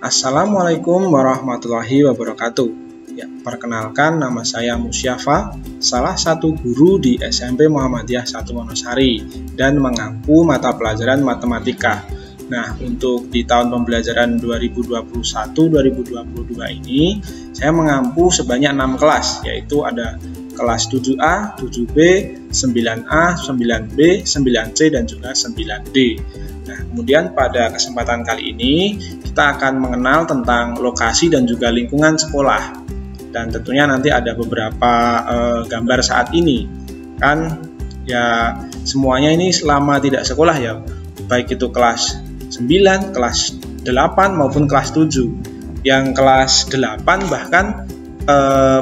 Assalamualaikum warahmatullahi wabarakatuh. Ya, perkenalkan, nama saya Musyafa, salah satu guru di SMP Muhammadiyah 1 Wonosari dan mengampu mata pelajaran matematika. Nah, untuk di tahun pembelajaran 2021-2022 ini, saya mengampu sebanyak 6 kelas, yaitu ada kelas 7A, 7B, 9A, 9B, 9C, dan juga 9D. Nah, kemudian pada kesempatan kali ini kita akan mengenal tentang lokasi dan juga lingkungan sekolah. Dan tentunya nanti ada beberapa gambar saat ini. Kan ya semuanya ini selama tidak sekolah ya, baik itu kelas 9, kelas 8 maupun kelas 7. Yang kelas 8 bahkan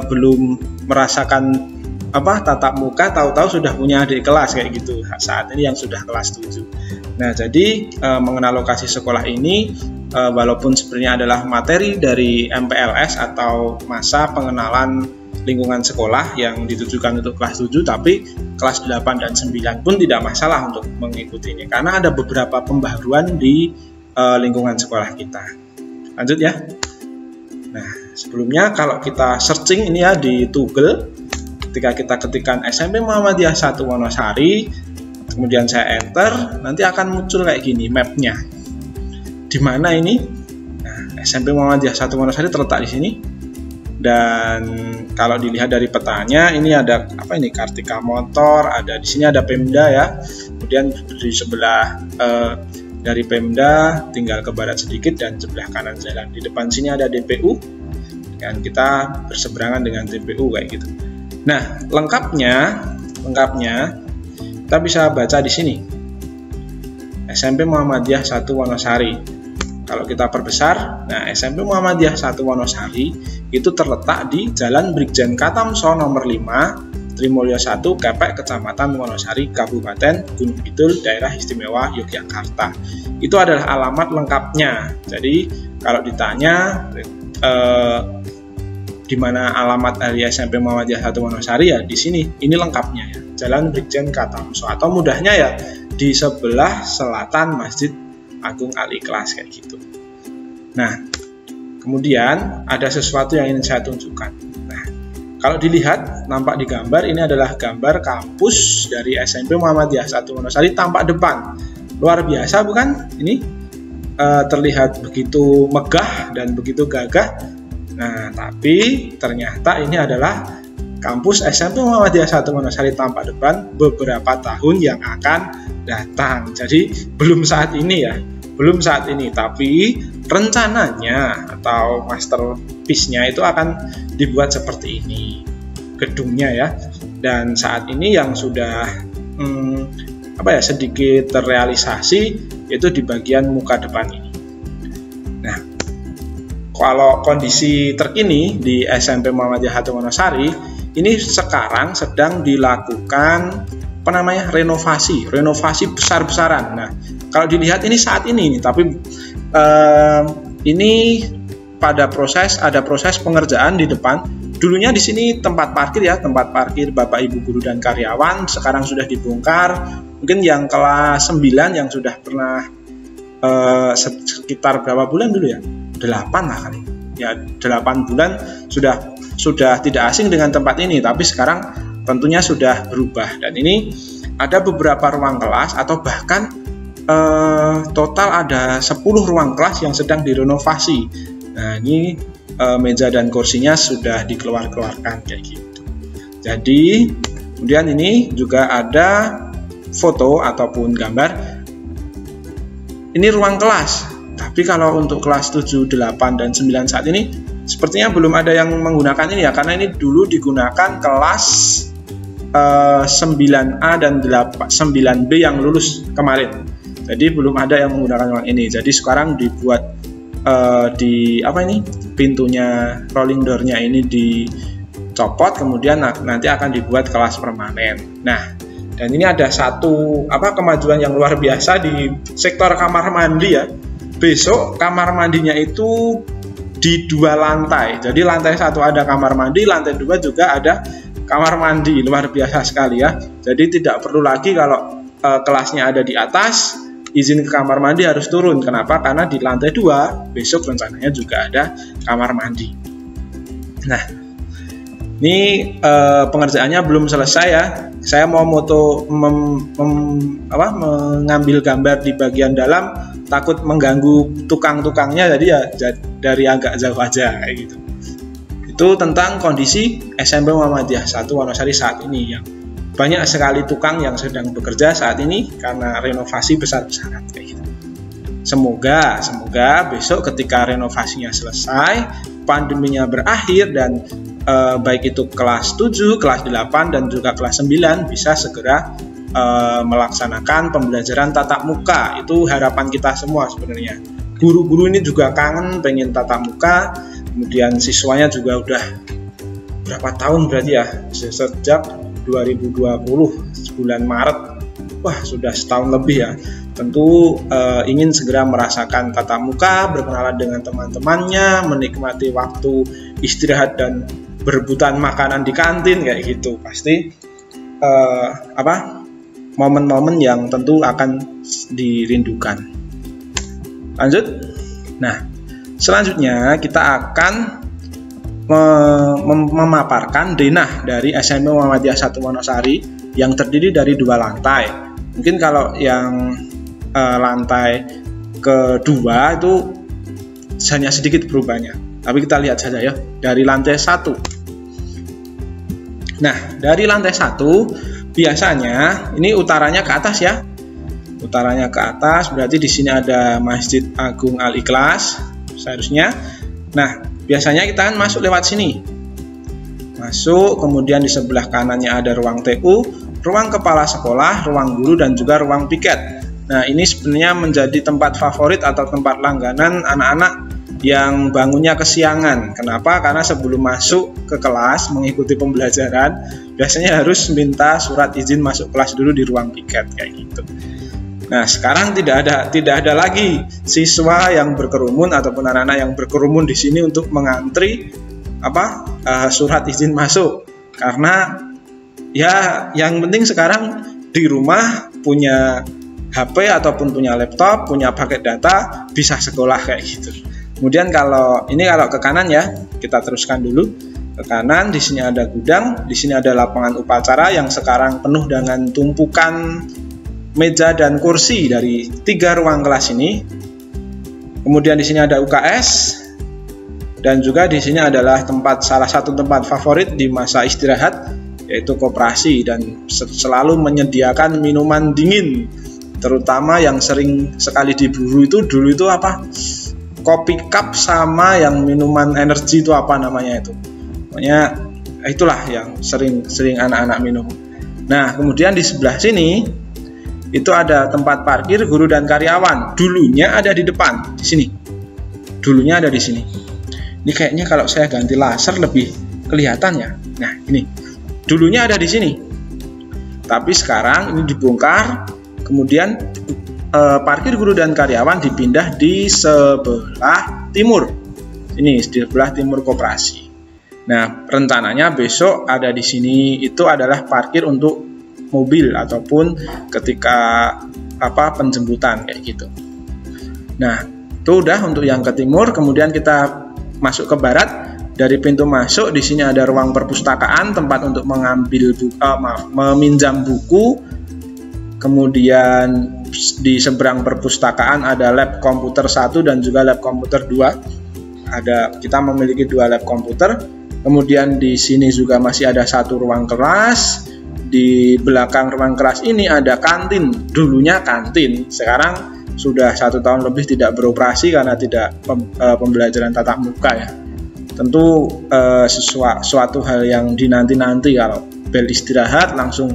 belum merasakan tatap muka, tahu-tahu sudah punya adik kelas kayak gitu saat ini yang sudah kelas 7. Nah, jadi mengenal lokasi sekolah ini walaupun sebenarnya adalah materi dari MPLS atau masa pengenalan lingkungan sekolah yang ditujukan untuk kelas 7, tapi kelas 8 dan 9 pun tidak masalah untuk mengikutinya karena ada beberapa pembaruan di lingkungan sekolah kita. Lanjut ya. Nah, sebelumnya kalau kita searching ini ya di Google, ketika kita ketikkan SMP Muhammadiyah 1 Wonosari, kemudian saya enter, nanti akan muncul kayak gini mapnya. Di mana ini? Nah, SMP Muhammadiyah 1 Wonosari terletak di sini. Dan kalau dilihat dari petanya, ini ada Kartika Motor, ada di sini ada Pemda ya. Kemudian di sebelah dari Pemda tinggal ke barat sedikit dan sebelah kanan jalan. Di depan sini ada DPU. Dan kita berseberangan dengan DPU kayak gitu. Nah, lengkapnya kita bisa baca di sini. SMP Muhammadiyah 1 Wonosari. Kalau kita perbesar, nah SMP Muhammadiyah 1 Wonosari itu terletak di Jalan Brigjen Katamso nomor 5, Trimulyo 1, Kepek, Kecamatan Wonosari, Kabupaten Gunung Kidul, Daerah Istimewa Yogyakarta. Itu adalah alamat lengkapnya. Jadi kalau ditanya di mana alamat dari SMP Muhammadiyah 1 Wonosari ya di sini. Ini lengkapnya ya. Jalan Brigjen Katamso atau mudahnya ya di sebelah selatan Masjid Agung Al-Ikhlas kayak gitu. Nah, kemudian ada sesuatu yang ingin saya tunjukkan. Nah, kalau dilihat nampak di gambar ini adalah gambar kampus dari SMP Muhammadiyah 1 Wonosari tampak depan. Luar biasa bukan? Ini terlihat begitu megah dan begitu gagah. Nah, tapi ternyata ini adalah kampus SMP Muhammadiyah 1 Wonosari tampak depan beberapa tahun yang akan datang. Jadi belum saat ini ya, tapi rencananya atau masterpiece-nya itu akan dibuat seperti ini gedungnya ya. Dan saat ini yang sudah sedikit terrealisasi yaitu di bagian muka depan ini. Nah, kalau kondisi terkini di SMP Muhammadiyah 1 Wonosari ini sekarang sedang dilakukan renovasi besar-besaran. Nah, kalau dilihat ini saat ini tapi ini ada proses pengerjaan di depan. Dulunya di sini tempat parkir Bapak Ibu guru dan karyawan, sekarang sudah dibongkar. Mungkin yang kelas 9 yang sudah pernah sekitar berapa bulan dulu ya? 8 lah kali. Ya, 8 bulan sudah tidak asing dengan tempat ini, tapi sekarang tentunya sudah berubah. Dan ini ada beberapa ruang kelas atau bahkan total ada 10 ruang kelas yang sedang direnovasi. Nah, ini meja dan kursinya sudah dikeluarkan kayak gitu. Jadi, kemudian ini juga ada foto ataupun gambar. Ini ruang kelas. Tapi kalau untuk kelas 7, 8, dan 9 saat ini sepertinya belum ada yang menggunakan ini ya, karena ini dulu digunakan kelas 9A dan 9B yang lulus kemarin. Jadi belum ada yang menggunakan ruang ini. Jadi sekarang dibuat pintunya rolling door-nya ini dicopot, kemudian nanti akan dibuat kelas permanen. Nah, dan ini ada satu kemajuan yang luar biasa di sektor kamar mandi ya. Besok kamar mandinya itu di 2 lantai. Jadi lantai 1 ada kamar mandi, lantai 2 juga ada kamar mandi. Luar biasa sekali ya. Jadi tidak perlu lagi kalau kelasnya ada di atas, izin ke kamar mandi harus turun. Kenapa? Karena di lantai 2 besok rencananya juga ada kamar mandi. Nah, ini pengerjaannya belum selesai ya. Saya mau mengambil gambar di bagian dalam, takut mengganggu tukang-tukangnya, jadi ya dari agak jauh aja kayak gitu. Itu tentang kondisi SMP Muhammadiyah 1 Wonosari saat ini, yang banyak sekali tukang yang sedang bekerja saat ini karena renovasi besar-besaran kayak gitu. Semoga besok ketika renovasinya selesai, pandeminya berakhir, dan baik itu kelas 7, kelas 8 dan juga kelas 9 bisa segera melaksanakan pembelajaran tatap muka. Itu harapan kita semua sebenarnya. Guru-guru ini juga kangen pengen tatap muka. Kemudian siswanya juga udah berapa tahun berarti ya, sejak 2020 bulan Maret, wah sudah setahun lebih ya. Tentu ingin segera merasakan tatap muka, berkenalan dengan teman-temannya, menikmati waktu istirahat dan berebutan makanan di kantin kayak gitu. Pasti momen-momen yang tentu akan dirindukan. Lanjut. Nah, selanjutnya kita akan memaparkan denah dari SMP Muhammadiyah 1 Wonosari yang terdiri dari 2 lantai. Mungkin kalau yang lantai kedua itu hanya sedikit berubahnya, tapi kita lihat saja ya dari lantai 1. Nah, dari lantai 1 biasanya ini utaranya ke atas ya. Utaranya ke atas berarti di sini ada Masjid Agung Al-Ikhlas seharusnya. Nah, biasanya kita kan masuk lewat sini. Masuk, kemudian di sebelah kanannya ada ruang TU, ruang kepala sekolah, ruang guru, dan juga ruang piket. Nah, ini sebenarnya menjadi tempat favorit atau tempat langganan anak-anak yang bangunnya kesiangan. Kenapa? Karena sebelum masuk ke kelas mengikuti pembelajaran, biasanya harus minta surat izin masuk kelas dulu di ruang piket kayak gitu. Nah, sekarang tidak ada lagi siswa yang berkerumun ataupun anak-anak yang berkerumun di sini untuk mengantri surat izin masuk. Karena ya yang penting sekarang di rumah punya HP ataupun punya laptop, punya paket data, bisa sekolah kayak gitu. Kemudian kalau ke kanan ya, kita teruskan dulu ke kanan. Di sini ada gudang, di sini ada lapangan upacara yang sekarang penuh dengan tumpukan meja dan kursi dari 3 ruang kelas ini. Kemudian di sini ada UKS, dan juga di sini adalah salah satu tempat favorit di masa istirahat, yaitu koperasi, dan selalu menyediakan minuman dingin, terutama yang sering sekali diburu itu dulu itu kopi cup sama yang minuman energi itu namanya itu. Pokoknya itulah yang sering anak-anak minum. Nah, kemudian di sebelah sini itu ada tempat parkir guru dan karyawan. Dulunya ada di depan, di sini. Dulunya ada di sini. Ini kayaknya kalau saya ganti laser lebih kelihatan ya. Nah, ini. Dulunya ada di sini. Tapi sekarang ini dibongkar. Kemudian parkir guru dan karyawan dipindah di sebelah timur. Ini di sebelah timur koperasi. Nah, rencananya besok ada di sini itu adalah parkir untuk mobil ataupun ketika penjemputan kayak gitu. Nah, itu udah untuk yang ke timur. Kemudian kita masuk ke barat. Dari pintu masuk di sini ada ruang perpustakaan, tempat untuk meminjam buku. Kemudian di seberang perpustakaan ada lab komputer 1 dan juga lab komputer 2. Kita memiliki 2 lab komputer. Kemudian di sini juga masih ada 1 ruang kelas. Di belakang ruang kelas ini ada kantin. Dulunya kantin, sekarang sudah 1 tahun lebih tidak beroperasi karena tidak pembelajaran tatap muka ya. Tentu suatu hal yang dinanti-nanti kalau bel istirahat langsung.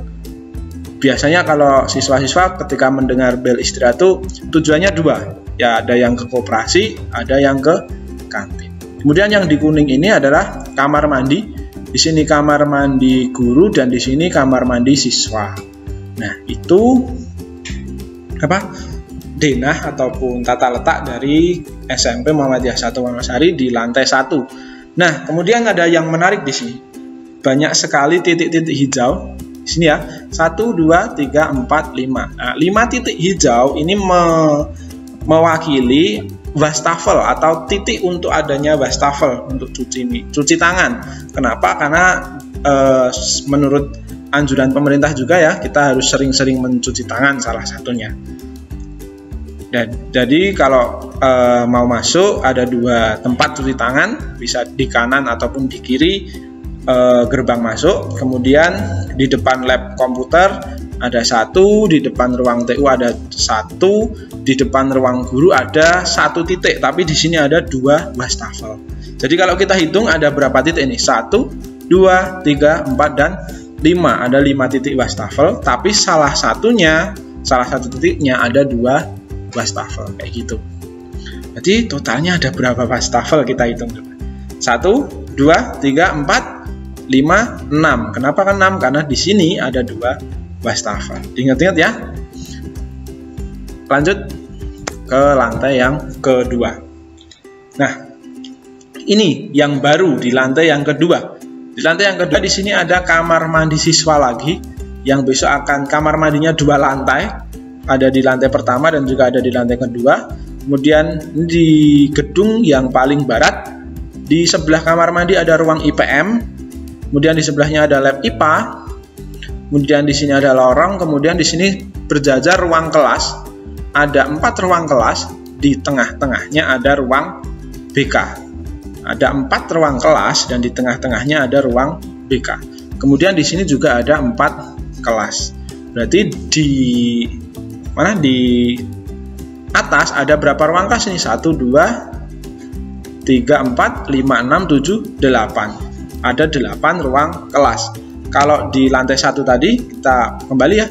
Biasanya kalau siswa-siswa ketika mendengar bel istirahat itu tujuannya 2. Ya, ada yang ke koperasi, ada yang ke kantin. Kemudian yang di kuning ini adalah kamar mandi. Di sini kamar mandi guru dan di sini kamar mandi siswa. Nah, itu denah ataupun tata letak dari SMP Muhammadiyah 1 Wonosari di lantai 1. Nah, kemudian ada yang menarik di sini. Banyak sekali titik-titik hijau. Di sini ya, 1, 2, 3, 4, 5. Nah, 5 titik hijau ini mewakili wastafel atau titik untuk adanya wastafel untuk cuci tangan. Kenapa? Karena menurut anjuran pemerintah juga ya, kita harus sering-sering mencuci tangan salah satunya. Dan jadi kalau mau masuk ada 2 tempat cuci tangan, bisa di kanan ataupun di kiri gerbang masuk. Kemudian di depan lab komputer ada 1, di depan ruang TU ada 1, di depan ruang guru ada 1 titik, tapi di sini ada 2 wastafel. Jadi kalau kita hitung ada berapa titik ini? 1, 2, 3, 4, dan 5. Ada 5 titik wastafel, tapi salah satu titiknya ada 2 wastafel kayak gitu. Jadi totalnya ada berapa wastafel, kita hitung coba. 1, 2, 3, 4, 5, 6. Kenapa kan 6? Karena di sini ada 2 wastafel. Diingat-ingat ya. Lanjut ke lantai yang kedua. Nah, ini yang baru di lantai yang kedua. Di lantai yang kedua di sini ada kamar mandi siswa lagi, yang besok akan kamar mandinya 2 lantai. Ada di lantai pertama dan juga ada di lantai kedua. Kemudian di gedung yang paling barat, di sebelah kamar mandi ada ruang IPM. Kemudian di sebelahnya ada lab IPA. Kemudian di sini ada lorong. Kemudian di sini berjajar ruang kelas. Ada 4 ruang kelas. Di tengah-tengahnya ada ruang BK. Ada 4 ruang kelas dan di tengah-tengahnya ada ruang BK. Kemudian di sini juga ada 4 kelas. Berarti di atas ada berapa ruang kelas ini? 1, 2, 3, 4, 5, 6, 7, 8. Ada 8 ruang kelas. Kalau di lantai 1 tadi kita kembali ya,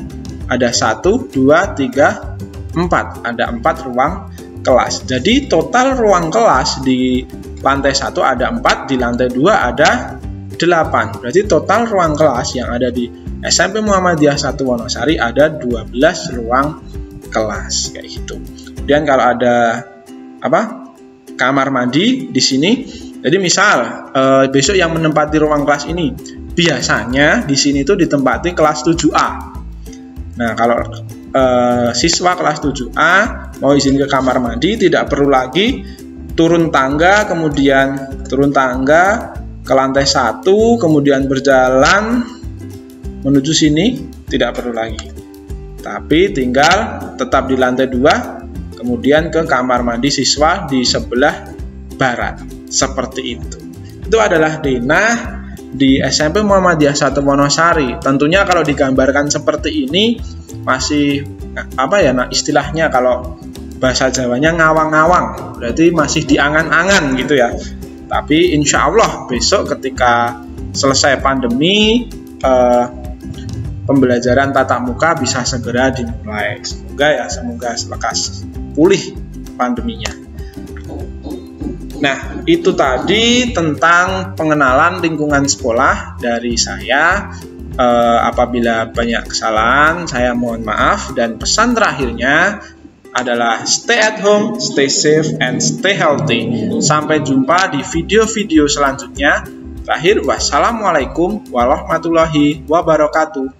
ada 1, 2, 3, 4. Ada 4 ruang kelas. Jadi total ruang kelas di lantai 1 ada 4, di lantai 2 ada 8. Berarti total ruang kelas yang ada di SMP Muhammadiyah 1 Wonosari ada 12 ruang kelas kayak gitu. Kemudian kalau ada kamar mandi di sini. Jadi misal besok yang menempati ruang kelas ini, biasanya di sini tuh ditempati kelas 7A. Nah, kalau siswa kelas 7A mau izin ke kamar mandi, tidak perlu lagi turun tangga, kemudian turun tangga ke lantai 1, kemudian berjalan menuju sini, tidak perlu lagi. Tapi tinggal tetap di lantai 2, kemudian ke kamar mandi siswa di sebelah barat. Seperti itu. Itu adalah denah di SMP Muhammadiyah 1 Wonosari. Tentunya kalau digambarkan seperti ini masih istilahnya kalau bahasa Jawanya ngawang-ngawang. Berarti masih diangan-angan gitu ya. Tapi insya Allah besok ketika selesai pandemi pembelajaran tatap muka bisa segera dimulai. Semoga lekas pulih pandeminya. Nah, itu tadi tentang pengenalan lingkungan sekolah dari saya. Apabila banyak kesalahan, saya mohon maaf. Dan pesan terakhirnya adalah stay at home, stay safe, and stay healthy. Sampai jumpa di video-video selanjutnya. Terakhir, wassalamualaikum warahmatullahi wabarakatuh.